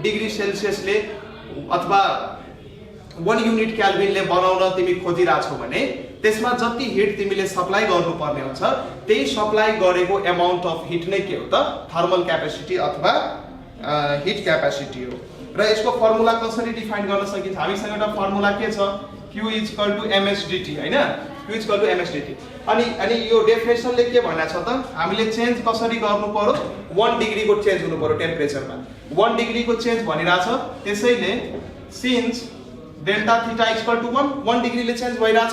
Degree सेल्सियसले अथवा 1 unit केल्भिनले बनाउन तिमी खोजिरहेछौ भने त्यसमा जति हिट तिमीले सप्लाई गर्नुपर्ने हुन्छ त्यही सप्लाई गरेको अमाउन्ट अफ हिट नै के हो त थर्मल क्यापेसिटी अथवा हिट क्यापेसिटी हो। र यसको फर्मुला कसरी डिफाइन गर्न सकिन्छ? हामीसँग एउटा फर्मुला के छ? Q = msdt हैन, Q = msdt। अनि यो डेफिनेसनले के भनेको छ त? हामीले चेन्ज कसरी गर्नु पर्यो? 1 डिग्री को चेन्ज हुनु पर्यो टेम्परेचरमा। 1 डिग्री को चेन्ज भनिराछ, त्यसैले सिन्स डेल्टा थीटा = 1 डिग्रीले चेन्ज भइराछ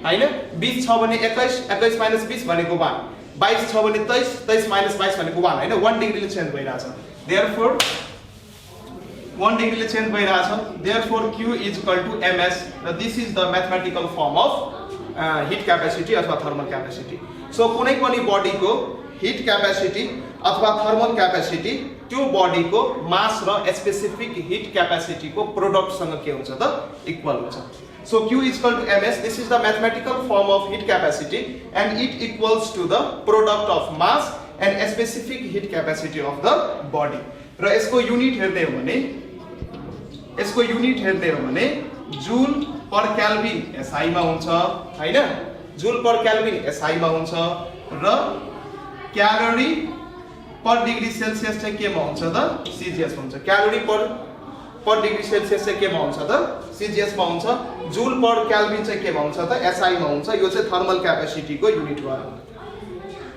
हैन। 20 छ भने 21, 21 - 20 भनेको 1, 22 छ भने 23, 23 - 22 भनेको 1 हैन। 1 डिग्रीले चेन्ज भइराछ, देयरफोर 1 डिग्रीले चेन्ज भइराछ, देयरफोर Q = ms र this is the mathematical form of heat capacity अथवा थर्मल क्यापेसिटी। सो कुनै पनि बडीको हिट क्यापेसिटी अथवा थर्मल क्यापेसिटी त्यो बडीको मास र स्पेसिफिक हिट क्यापेसिटी को प्रोडक्ट सँग के हुन्छ त इक्वल हुन्छ। So Q = ms, this is the mathematical form of heat capacity and it equals to the product of mass and specific heat capacity of the body। र यसको unit हेर्ने हो भने जूल पर केल्भिन SI मा हुन्छ हैन, joule per kelvin SI मा हुन्छ र क्यालोरी पर डिग्री सेल्सियस चाहिँ केमा हुन्छ त CGS हुन्छ। क्यालोरी पर डिग्री सेल्सियस चाहिँ केमा हुन्छ त CGS मा हुन्छ। जूल पर केल्भिन चाहिँ केमा हुन्छ त SI मा हुन्छ। यो चाहिँ थर्मल क्यापेसिटी को युनिट भयो।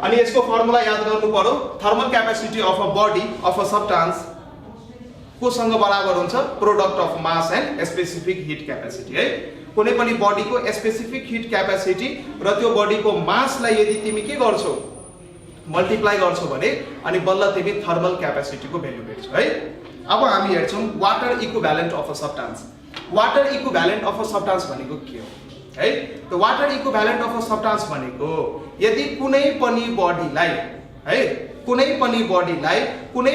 अनि यसको फर्मुला याद गर्नु पर्यो। Thermal capacity of a body of a substance को सँग बराबर हुन्छ product of mass and specific heat capacity है। कुनै पनि बडीको स्पेसिफिक हिट क्यापेसिटी र त्यो बडीको मासलाई यदि तिमी के गर्छौ मल्टिप्लाई गर्छौ भने अनि बल्ल तिमी थर्मल क्यापेसिटी को भ्यालु भेट्छौ है। अब हामी हेर्छौं water equivalent of a substance. Water equivalent of a substance भनेको के हो है? त water equivalent of a substance भनेको यदि कुनै पनि बडीलाई है, कुनै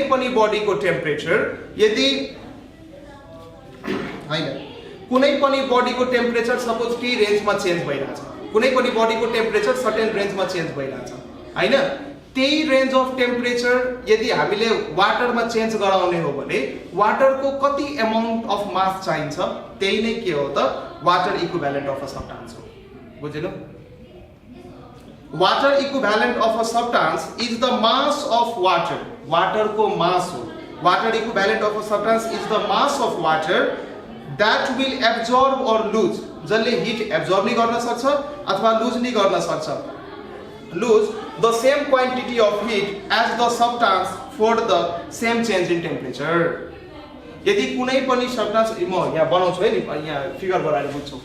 पनि बडीको टेम्परेचर यदि हैन, कुनै पनि बडीको टेम्परेचर सपोज के रेन्जमा चेन्ज भइराछ, कुनै पनि बडीको टेम्परेचर सर्टेन रेन्जमा चेन्ज भइराछ हैन, त्यही रेन्ज अफ टेम्परेचर यदि हामीले वाटरमा चेन्ज गराउने हो भने वाटरको कति अमाउन्ट अफ मास चाहिन्छ त्यही नै के हो त water equivalent of a substance हो। बुझिनु? Water equivalent of a substance is the mass of water. Water को मास हो। Water equivalent of a substance is the mass of water that will absorb or lose, जसले heat absorb नि गर्न सक्छ अथवा loose नि गर्न सक्छ, lose the same quantity of heat as the substance for the same change in temperature। यदि कुनै पनि सब्स्टान्स म यहाँ बनाउँछु है नि, यहाँ फिगर बनाएर बुझ्छौ।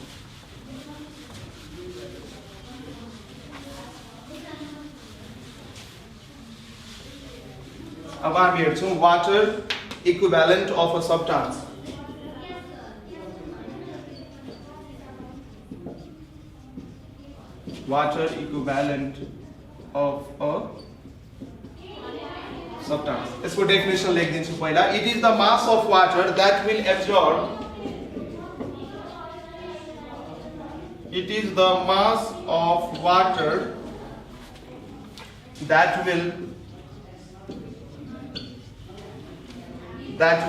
अब हामी हेर्छौं water equivalent of a substance. Water equivalent of a substance। यसको डेफिनेसन लेखिदिन्छु पहिला। It is the mass of water that will absorb, it is the mass of water that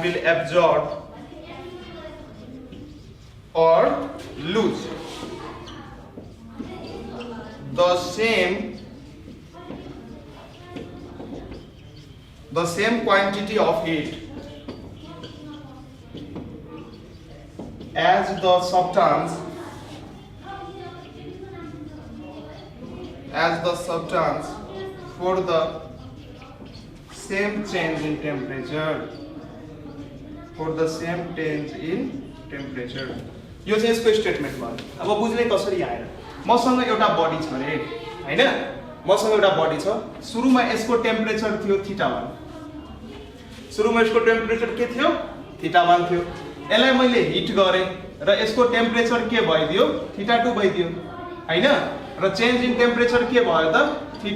will absorb or lose the same quantity of heat as the substance for the same change in temperature, यो चाहिँ यसको statement भयो। अब बुझ्ने कसरी आएर मसँग एउटा बडी छ रे हैन, मसँग एउटा बडी छ। सुरुमा यसको टेम्परेचर थियो θ1। सुरुमा यसको टेम्परेचर के थियो θ1 थियो। यसलाई मैले हिट गरे र यसको टेम्परेचर के भइदियो θ2 भइदियो हैन, र चेन्ज इन टेम्परेचर के भयो त θ2 -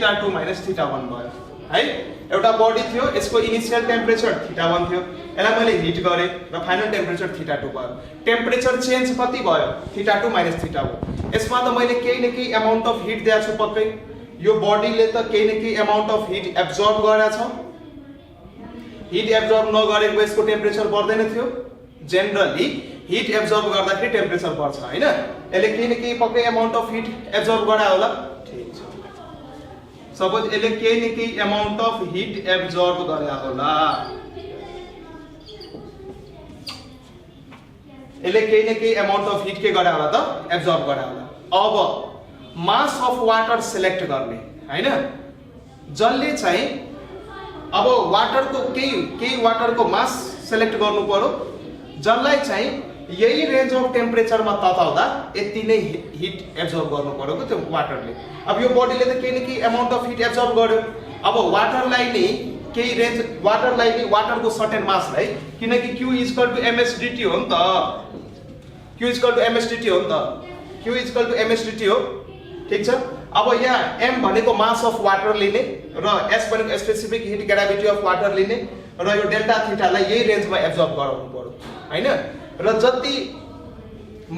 θ1 भयो है। एउटा बडी थियो, यसको इनिशियल टेम्परेचर θ1 थियो, यसलाई मैले हिट गरे र फाइनल टेम्परेचर θ2 भयो। टेम्परेचर चेन्ज कति भयो θ2 - θ1। यसमा त मैले केही न केही अमाउन्ट अफ हिट दिएको छु पक्कै। यो बडीले त केही न केही अमाउन्ट अफ हिट एब्जर्ब गरेछ हिट एब्जर्ब नगरेको यसको टेम्परेचर बढ्दैन थियो जनरली हिट एब्जर्ब गर्दाखेरि टेम्परेचर बढ्छ हैन यसले केही न केही पक्कै अमाउन्ट अफ हिट एब्जर्ब गरायो होला ठीक छ सपोज यसले केही न केही अमाउन्ट अफ हिट एब्जर्ब गरायो होला यसले केही न केही अमाउन्ट अफ हिट के गरायो होला त एब्जर्ब गरायो होला अब मास अफ वाटर सिलेक्ट गर्ने हैन जसले चाहिँ अब वाटरको केही वाटरको मास सिलेक्ट गर्नु पर्यो जसलाई चाहिँ यही रेन्ज अफ टेम्परेचरमा तताउँदा यति नै हिट एब्जर्ब गर्नु पर्यो के त्यो वाटरले अब यो बडीले त केही न केही अमाउन्ट अफ हिट एब्जर्ब गर्यो अब वाटरलाई नै केही रेन्ज वाटरलाई नै वाटरको सर्टेन मासलाई किनकि Q इक्वल टु msdt हो नि त Q इक्वल टु msdt हो नि त Q इक्वल टु msdt हो ठीक छ अब यहाँ m भनेको मास अफ वाटर लिने र s भनेको specific heat gravity of water लिने र यो डेल्टा थीटालाई यही रेन्जमा एब्जर्ब गराउनु पर्यो हैन र जति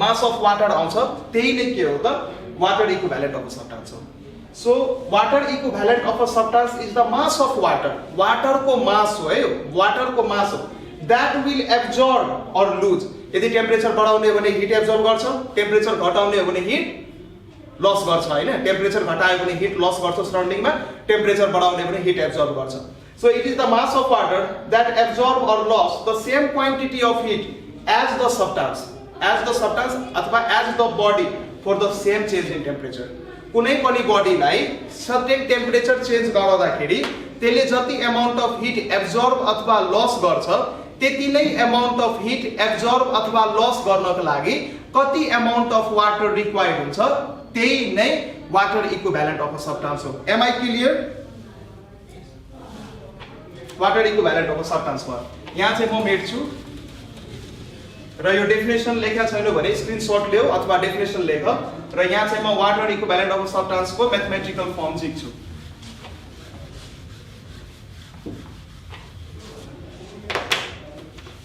मास अफ वाटर आउँछ त्यही नै के हो त water equivalent of a substance हो so water equivalent of a substance is the mass of water वाटरको मास हो है वाटरको मास हो that will absorb or lose यदि टेम्परेचर बढाउने हो भने हिट एब्जर्ब गर्छ टेम्परेचर घटाउने हो भने हिट लस गर्छ हैन टेम्परेचर घटायो भने हिट लस गर्छ सराउन्डिङमा टेम्परेचर बढाउने भने हिट एब्जर्ब गर्छ so it is the mass of water that absorb or loss the same quantity of heat as the substance अथवा as the body for the same change in temperature कुनै पनि बडीलाई certain temperature change गराउँदाखेरि त्यसले जति amount of heat absorb अथवा loss गर्छ त्यति नै अमाउन्ट अफ हिट एब्जर्ब अथवा लस गर्नको लागि कति अमाउन्ट अफ वाटर रिक्वायर्ड हुन्छ त्यही नै water equivalent of a substance हो am I clear water equivalent of a substance हो यहाँ चाहिँ म मेट्छु र यो डेफिनेसन लेखेको छैन भने स्क्रिनशट ल्याऊ अथवा डेफिनेसन लेख र यहाँ चाहिँ म water equivalent of a substance को म्याथमेटिकल फर्म सिक्छु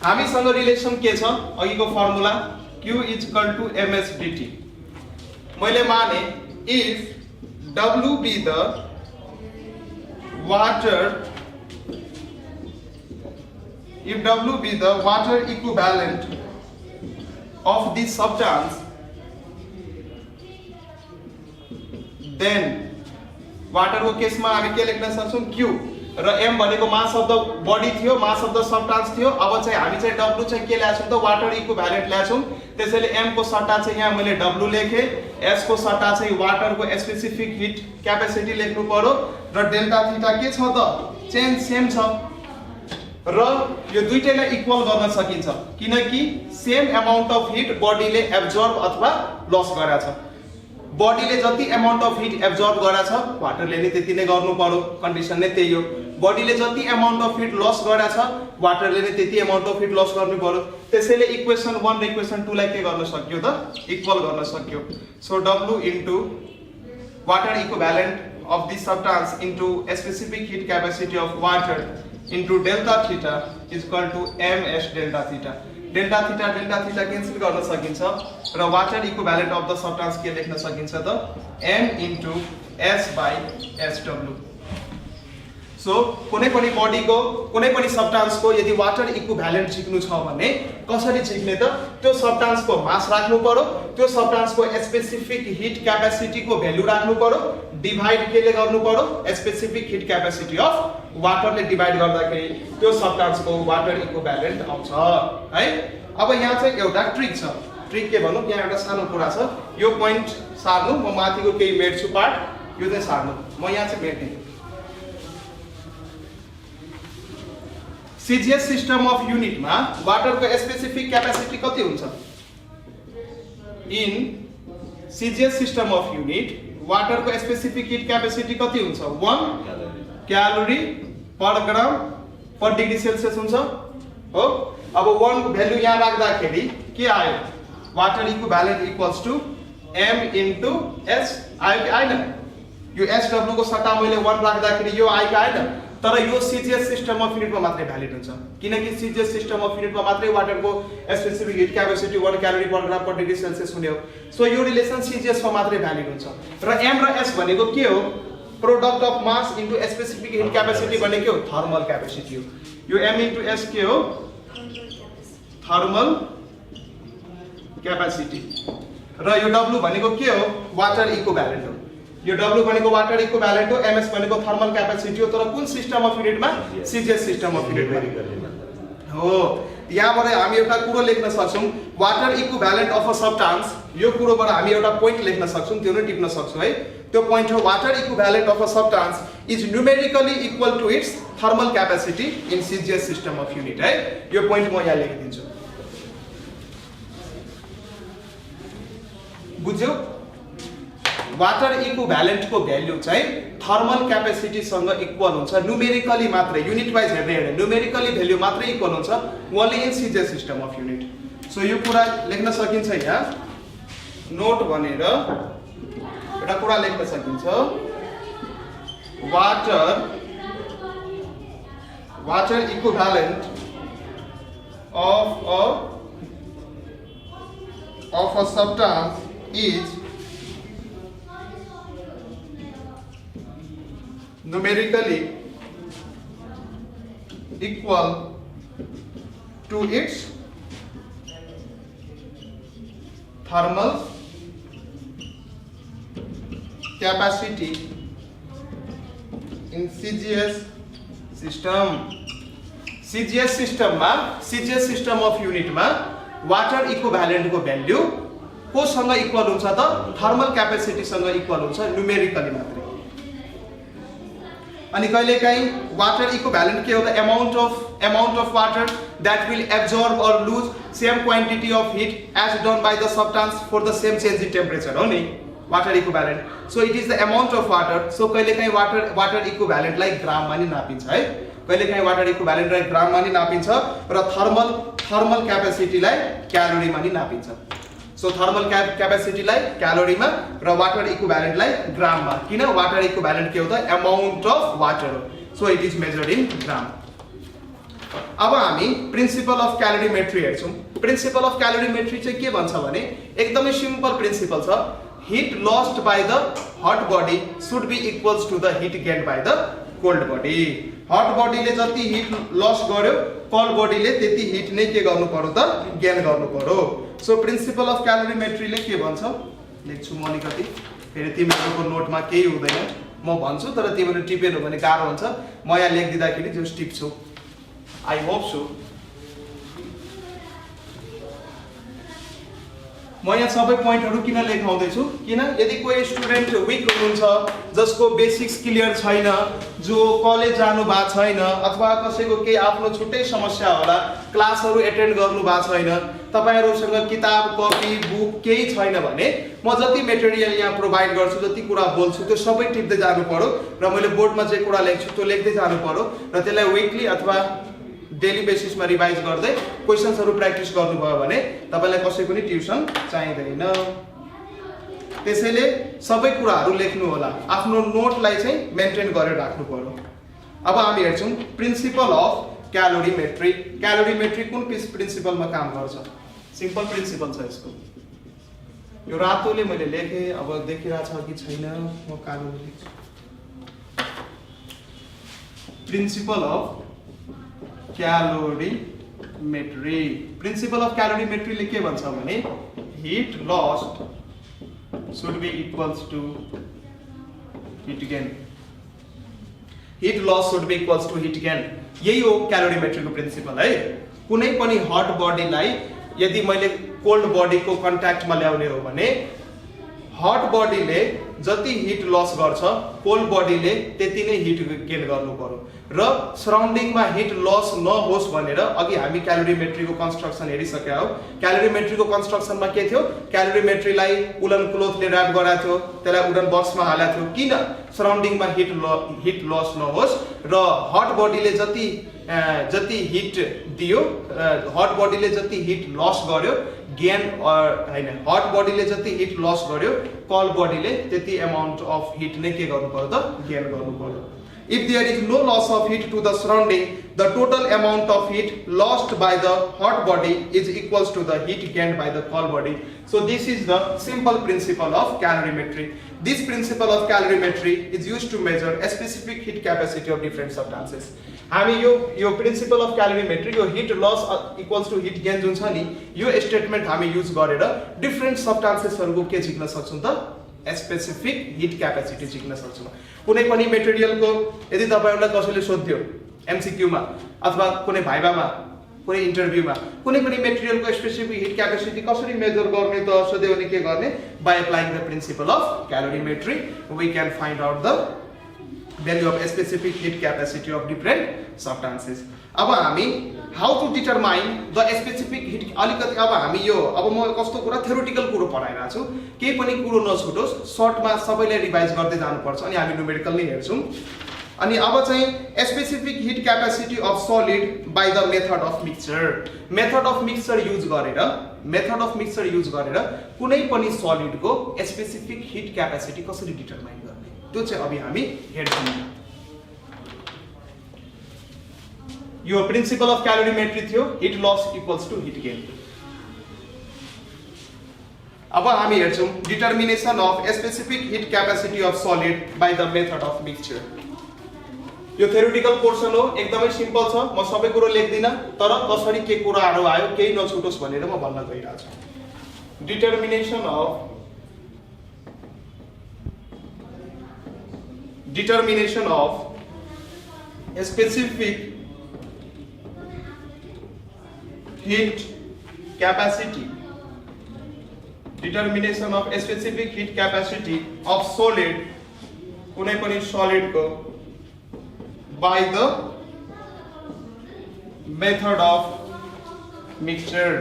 हामीसँग रिलेसन के छ अघिको formula Q equal to msdt मैले माने if W be the water equivalent of the substance then water को केसमा हामी के लेख्न सक्छौं Q र m भनेको मास अफ द बडी थियो मास अफ द सब्स्टेन्स थियो अब चाहिँ हामी चाहिँ W चाहिँ के ल्याछौं त वाटर इक्विभ्यालेन्ट ल्याछौं त्यसैले m को सट्टा चाहिँ यहाँ मैले W लेखे s को सट्टा चाहिँ वाटर को स्पेसिफिक हिट क्यापेसिटी लेख्नु पर्यो र डेल्टा थीटा के छ त चेन्ज सेम छ र यो दुईटैलाई इक्वल गर्न सकिन्छ किनकि सेम अमाउन्ट अफ हिट बडीले एब्जर्ब अथवा लस गरेछ बडीले जति अमाउन्ट अफ हिट एब्जर्ब गरेछ वाटरले नि त्यति नै गर्नु पर्यो कन्डिसन नै त्यही हो बडीले जति अमाउन्ट अफ हिट लस गरेछ वाटरले नि त्यति अमाउन्ट अफ हिट लस गर्नु पर्यो त्यसैले इक्वेसन 1 र इक्वेसन 2 लाई के गर्न सक्यो त इक्वल गर्न सक्यो so W into water equivalent of the substance into specific heat capacity of water into delta theta equal to ms delta theta delta theta cancel गर्न सकिन्छ र water equivalent of the substance के लेख्न सकिन्छ त m into s by sw so कुनै पनि बडीको कुनै पनि सब्स्टेन्सको यदि वाटर इक्विभ्यालेन्ट झिक्नु छ भने कसरी झिक्ने त त्यो सब्स्टेन्सको मास राख्नु पर्यो त्यो सब्स्टेन्सको स्पेसिफिक हिट क्यापेसिटीको भ्यालु राख्नु पर्यो डिभाइड केले गर्नु पर्यो स्पेसिफिक हिट क्यापेसिटी अफ वाटरले डिभाइड गर्दाखेरि त्यो सब्स्टेन्सको वाटर इक्विभ्यालेन्ट आउँछ है अब यहाँ चाहिँ एउटा ट्रिक छ ट्रिक के भन्नु यहाँ एउटा सानो कुरा छ यो पोइन्ट सार्नु म माथिको केही मेट्छु पार्ट यो चाहिँ सार्नु म यहाँ चाहिँ मेट्ने CGS सिस्टम अफ युनिट मा वाटर को स्पेसिफिक क्यापेसिटी कति हुन्छ in CGS system of unit water को स्पेसिफिक हिट क्यापेसिटी कति हुन्छ 1 calorie per gram per degree Celsius हुन्छ हो अब 1 को भ्यालु यहाँ राख्दाखेरि के आयो water equivalent equals to m into s आयो कि आएन यो SW को सट्टा मैले 1 राख्दाखेरि यो आयो कि आएन तर यो CGS सिस्टम अफ युनिट मा मात्रै भ्यालिड हुन्छ किनकि CGS सिस्टम अफ युनिट मा मात्रै वाटर को specific heat capacity 1 calorie per gram per degree Celsius हुने हो सो यो रिलेसन CGS मा मात्रै भ्यालिड हुन्छ र m र s भनेको के हो product of mass into specific heat capacity भनेको के हो थर्मल क्यापेसिटी हो यो m into s के हो थर्मल क्यापेसिटी र यो w भनेको के हो वाटर इक्विभ्यालेन्ट हो यो w भनेको वाटर इक्विभ्यालेन्ट हो ms भनेको थर्मल क्यापेसिटी हो तर कुन सिस्टम अफ युनिटमा CGS सिस्टम अफ युनिटमा हो यहाँबाट हामी एउटा कुरो लेख्न सक्छौं water equivalent of a substance यो कुरोबाट हामी एउटा पोइन्ट लेख्न सक्छौं त्यो नै टिप्न सक्छौं है त्यो पोइन्ट हो water equivalent of a substance is numerically equal to its thermal capacity in CGS system of unit है यो पोइन्ट म यहाँ लेखिदिन्छु बुझ्यौ वाटर इक्विभ्यालेन्ट को भ्यालु चाहिँ थर्मल क्यापेसिटी सँग इक्वल हुन्छ न्यूमेरिकली मात्रै युनिट वाइज हेर्ने हैन न्यूमेरिकली भ्यालु मात्रै इक्वल हुन्छ only in CGS system of unit so यो कुरा लेख्न सकिन्छ यहाँ नोट भनेर एउटा कुरा लेख्न सकिन्छ water equivalent of a substance is numerically equal to its thermal capacity in CGS system. CGS system मा CGS system of unit मा वाटर इक्विभ्यालेन्ट को भ्यालु को सँग इक्वल हुन्छ त थर्मल क्यापेसिटी सँग इक्वल हुन्छ न्यूमेरिकली मात्रै अनि कहिलेकाहीँ वाटर इक्विभ्यालेन्ट के हो त amount of water that will absorb or lose same quantity of heat as done by the substance for the same change in temperature हो नि water equivalent so it is the amount of water so कहिलेकाहीँ water equivalent लाई ग्राममा नि नापिन्छ है कहिलेकाहीँ water equivalent लाई ग्राममा नि नापिन्छ र थर्मल क्यापेसिटीलाई क्यालोरीमा नि नापिन्छ सो थर्मल क्यापेसिटीलाई क्यालोरीमा र वाटर इक्विभ्यालेन्टलाई ग्राममा किन वाटर इक्विभ्यालेन्ट के हो त अमाउन्ट अफ वाटर हो so it is measured in gram अब हामी प्रिन्सिपल अफ क्यालोरीमेट्री हेर्छौं प्रिन्सिपल अफ क्यालोरीमेट्री चाहिँ के भन्छ भने एकदमै सिम्पल प्रिन्सिपल छ heat lost by the hot body should be equals to the heat gained by the cold body hot body ले जति heat loss गर्यो cold body ले त्यति heat नै के गर्नु पर्यो त gain गर्नु पर्यो सो प्रिन्सिपल अफ क्यालोरीमेट्री ले के भन्छ लेख्छु म अलिकति फेरि तिमीहरुको नोटमा केही हुँदैन म भन्छु तर तिमीहरु टिपेन भने गाह्रो हुन्छ म यहाँ लेख्दिदाखेरि जस्ट टिप्छु आई होप सो म यहाँ सबै पोइन्टहरु किन लेखाउँदै छु किन यदि कोही स्टुडेन्ट वीक हुनुहुन्छ जसको बेसिक्स क्लियर छैन जो कलेज जानु भा छैन अथवा कसैको केही आफ्नो छुट्टै समस्या होला क्लासहरु एटेन्ड गर्नु भा छैन तपाईहरुसँग किताब कपी बुक केही छैन भने म जति मटेरियल यहाँ प्रोवाइड गर्छु जति कुरा बोल्छु त्यो सबै टिप्दै जानु पर्यो र मैले बोर्डमा जे कुरा लेख्छु त्यो लेख्दै जानु पर्यो र त्यसलाई वीकली अथवा डेली बेसिसमा रिभाइज गर्दै क्वेशन्सहरु प्र्याक्टिस गर्नुभयो भने तपाईलाई कसैको नि ट्युसन चाहिदैन त्यसैले सबै कुराहरु लेख्नु होला आफ्नो नोटलाई चाहिँ मेन्टेन गरेर राख्नु पर्यो अब हामी हेर्छौं प्रिन्सिपल अफ क्यालोरीमेट्री कुन प्रिन्सिपलमा काम गर्छ सिम्पल प्रिन्सिपल छ यसको यो रातोले मैले लेखे अब देखिरा छ कि छैन म कालोले लेख्छु प्रिन्सिपल अफ क्यालोरीमेट्री प्रिन्सिपल अफ क्यालोरीमेट्री ले के भन्छ भने heat lost should be equals to heat gain heat loss should be equals to heat gain यही हो क्यालोरीमेट्री को प्रिन्सिपल है कुनै पनि हट बडी लाई यदि मैले कोल्ड बडी को कन्ट्याक्ट मा ल्याउने हो भने हट बडी ले जति हिट लस गर्छ कोल्ड बडी ले त्यति नै हिट गेन गर्नु पर्यो र सराउन्डिङ मा हिट लस नहोस् भनेर अघि हामी क्यालोरीमेट्री को कन्स्ट्रक्सन हेरिसक्या हो क्यालोरीमेट्री को कन्स्ट्रक्सन मा के थियो क्यालोरीमेट्री लाई उलन क्लोथ ले र्याप गराएको थियो त्यसलाई उडन बक्स मा हालेको थियो किन सराउन्डिङ मा हिट लस नहोस् र हट बडी ले जति हिट दियो हट बडी ले जति हिट लस गर्यो गेन हैन हट बडी ले जति हिट लस गर्यो कोल्ड बडी ले त्यति अमाउन्ट अफ हिट नै के गर्नु पर्यो त गेन गर्नु पर्यो if there is no loss of heat to the surrounding the total amount of heat lost by the hot body is equals to the heat gained by the cold body so this is the simple principle of calorimetry this principle of calorimetry is used to measure a specific heat capacity of different substances हामी यो principal of calorimetry, यो heat loss equals to heat gain जुन छ नि, यो statement हामी use गरेर different सब्स्टान्सेसहरुको के झिक्न सक्छौं त, स्पेसिफिक हिट क्यापेसिटी झिक्न सक्छौं। कुनै पनि मेटेरियलको यदि तपाईहरुलाई कसैले सोध्यो एमसीक्यू मा अथवा कुनै भाइभामा, कुनै इन्टरभ्यूमा कुनै पनि मेटेरियलको स्पेसिफिक हिट क्यापेसिटी कसरी मेजर गर्ने त सोध्यो भने के गर्ने, by applying the principle of calorimetry we can find out the value of specific heat capacity of different substances। अब हामी how to determine the specific heat, अलिकति अब हामी यो अब म कस्तो कुरा थ्योरेटिकल कुरो पढाइरहेको छु, केही पनि कुरो नछुटोस्, सर्टमा सबैले रिभाइज गर्दै जानुपर्छ अनि हामी न्युमेरिकल नै हेर्छौं। अनि अब चाहिँ specific heat capacity of solid by the method of mixture, method of mixture use गरेर कुनै पनि सलिडको स्पेसिफिक हिट क्यापेसिटी कसरी डिटरमाइन गर्ने, त्यो चाहिँ अब हामी हेर्छौं। यो प्रिन्सिपल अफ क्यालोरीमेट्री थियो, heat loss equals to heat gain. अब हामी हेर्छौं determination of specific heat capacity of solid by the method of mixture. यो थ्योरेटिकल पोर्सन हो, एकदमै सिम्पल छ, म सबै कुरो लेख्दिन, तर कसरी के कुराहरु आयो केही नछुटोस् भनेर म भन्न गइरहेको छु। determination of specific heat capacity, determination of specific heat capacity of solid, कुनै पनि solid को by the method of mixture,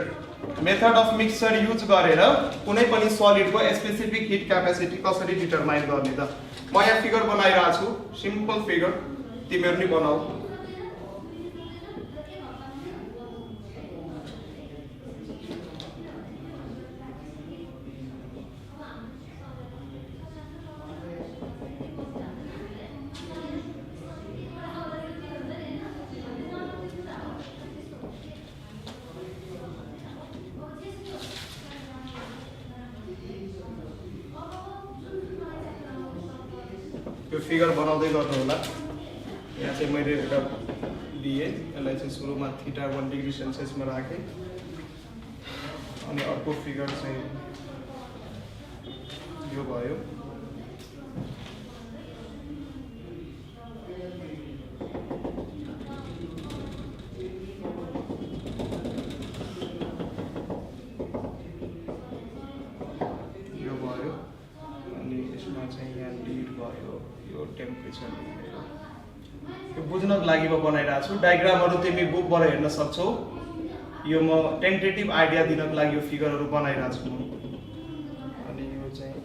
method of mixture use गरेर कुनै पनि सलिड को स्पेसिफिक हिट क्यापेसिटी कसरी डिटरमाइन गर्ने त। म यहाँ फिगर बनाइरहेको छु, सिम्पल फिगर, तिमीहरु नि बनाऊ। यो फिगर बनाउँदै गर्नु होला। यहाँ चाहिँ मैले एउटा दिए, यसलाई चाहिँ सुरुमा θ1 डिग्री सेल्सियसमा राखे, अनि अर्को फिगर चाहिँ यो भयो। यो भयो, अनि यसमा चाहिँ यहाँ लीड भयो, यो टेम्परेचर भयो। यो बुझ्नको लागि म बनाइरहेको छु, डायग्रामहरु तिमी बुकबाट हेर्न सक्छौ। यो म टेन्टेटिभ आइडिया दिनको लागि यो फिगरहरु बनाइरहेको छु। अनि यो चाहिँ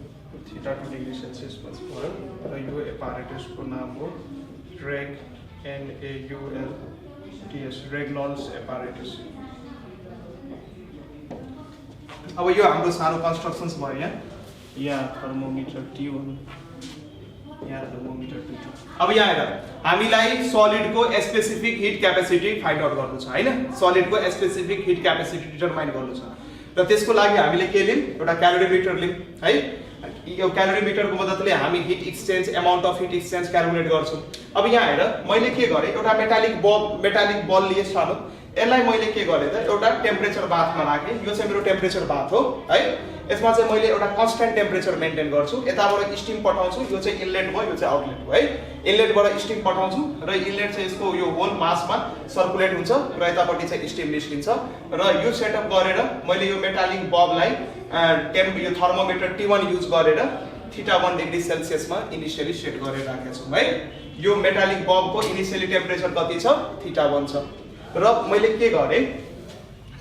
θ2 डिग्री सेल्सियसमा भयो र यो एपारेटसको नाम हो RAGNAULTS, रेग्नॉल्ड्स एपारेटस। अब यो हाम्रो सानो कन्स्ट्रक्सन्स भयो। यहाँ थर्मोमिटर T1, यहाँ थर्मोमिटर T2। अब यहाँ हेर, हामीलाई सलिड को specific heat capacity find out गर्नु छ हैन, सलिड को स्पेसिफिक हिट क्यापेसिटी डिटरमाइन गर्नु छ र त्यसको लागि हामीले के लियौं, एउटा क्यालोरीमिटर लियौं है। यो क्यालोरीमिटरको मद्दतले हामी hit exchange, amount of hit exchange calculate गर्छौं। अब यहाँ हेर, मैले के गरे, एउटा मेटालिक बल लिए सानो, यसलाई मैले के गरे त एउटा टेम्परेचर बाथमा राखे। यो चाहिँ मेरो टेम्परेचर बाथ हो है। यसमा चाहिँ मैले एउटा कन्स्ट्यान्ट टेम्परेचर मेन्टेन गर्छु, यताबाट स्टिम पठाउँछु, यो चाहिँ इनलेट भयो, यो चाहिँ आउटलेट हो है। इनलेटबाट स्टिम पठाउँछु र इनलेट चाहिँ यसको यो होल मासमा सर्कुलेट हुन्छ र यतापट्टि चाहिँ स्टिम निस्किन्छ। र यो सेटअप गरेर मैले यो मेटालिक बल्बलाई यो थर्मोमिटर T1 युज गरेर θ1 डिग्री सेल्सियसमा इनिशियली सेट गरेर राखेको छु है। यो मेटालिक बल्बको इनिशियली टेम्परेचर कति छ, θ1 छ। र मैले के गरे,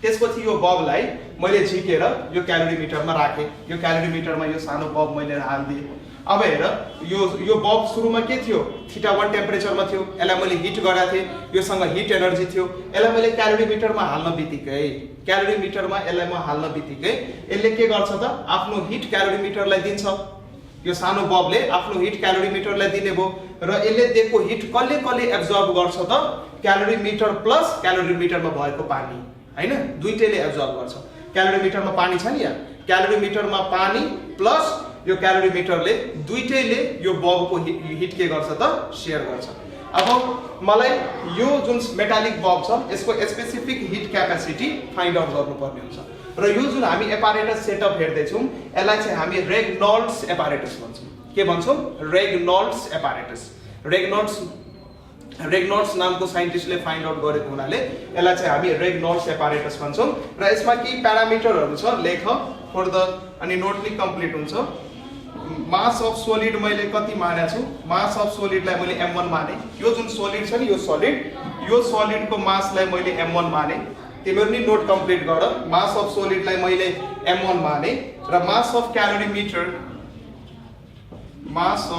त्यसपछि यो बल्बलाई मैले झिकेर यो क्यालोरीमिटरमा राखे। यो क्यालोरीमिटरमा यो सानो बल्ब मैले हाल्दिए। अब हेर, यो बल्ब सुरुमा के थियो, θ1 टेम्परेचरमा थियो, यसलाई मैले हिट गराएको थिएँ, योसँग हिट एनर्जी थियो। यसलाई मैले क्यालोरीमिटरमा हाल्न बित्तिकै यसले के गर्छ त, आफ्नो हिट क्यालोरीमिटरलाई दिन्छ। यो सानो बल्बले आफ्नो हिट क्यालोरीमिटरलाई दिने भो र यसले दिएको हिट कसले एब्जर्ब गर्छ त, क्यालोरीमिटर प्लस क्यालोरीमिटरमा भएको पानी हैन, दुईटैले एब्जर्ब गर्छ। क्यालोरीमिटरमा पानी छ नि, यहाँ क्यालोरीमिटरमा पानी प्लस यो क्यालोरीमिटरले दुईटैले यो बल्बको हिट के गर्छ त, शेयर गर्छ। अब मलाई यो जुन मेटालिक बल्ब छ यसको specific heat capacity find out गर्नुपर्ने हुन्छ र यो जुन हामी एपारेटस सेटअप हेर्दै छौं यसलाई चाहिँ हामी रेग्नॉल्ड्स एपारेटस भन्छौं के भन्छौं रेग्नॉल्ड्स एपारेटस रेग्नॉल्ड्स नामको साइन्टिस्टले फाइन्ड आउट गरेको हुनाले यसलाई चाहिँ हामी रेग्नॉल्ड्स एपारेटस भन्छौं र यसमा के प्यारामिटरहरु छ लेख फर द अनि नोट नि कम्प्लिट हुन्छ मास अफ सोलिड मैले कति मानेको छु मास अफ सोलिडलाई मैले m1 माने यो जुन सोलिड छ नि यो सोलिडको मासलाई मैले m1 माने तिमीहरु नि नोट कम्प्लिट गर मास अफ सोलिडलाई मैले m1 माने र mass of calorimeter mass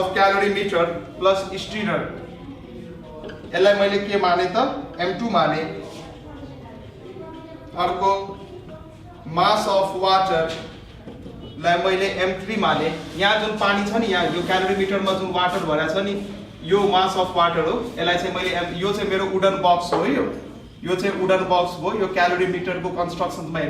of calorimeter plus stirrer यसलाई मैले के माने त m2 माने अर्को मास अफ वाटर लाई मैले m3 माने यहाँ जुन पानी छ नि यहाँ यो क्यालोरीमिटरमा जुन वाटर भरा छ नि यो मास अफ वाटर हो यसलाई चाहिँ मैले यो चाहिँ मेरो वुडन बक्स हो यो चाहिँ वुडन बक्स हो यो क्यालोरीमिटरको कन्स्ट्रक्सनमा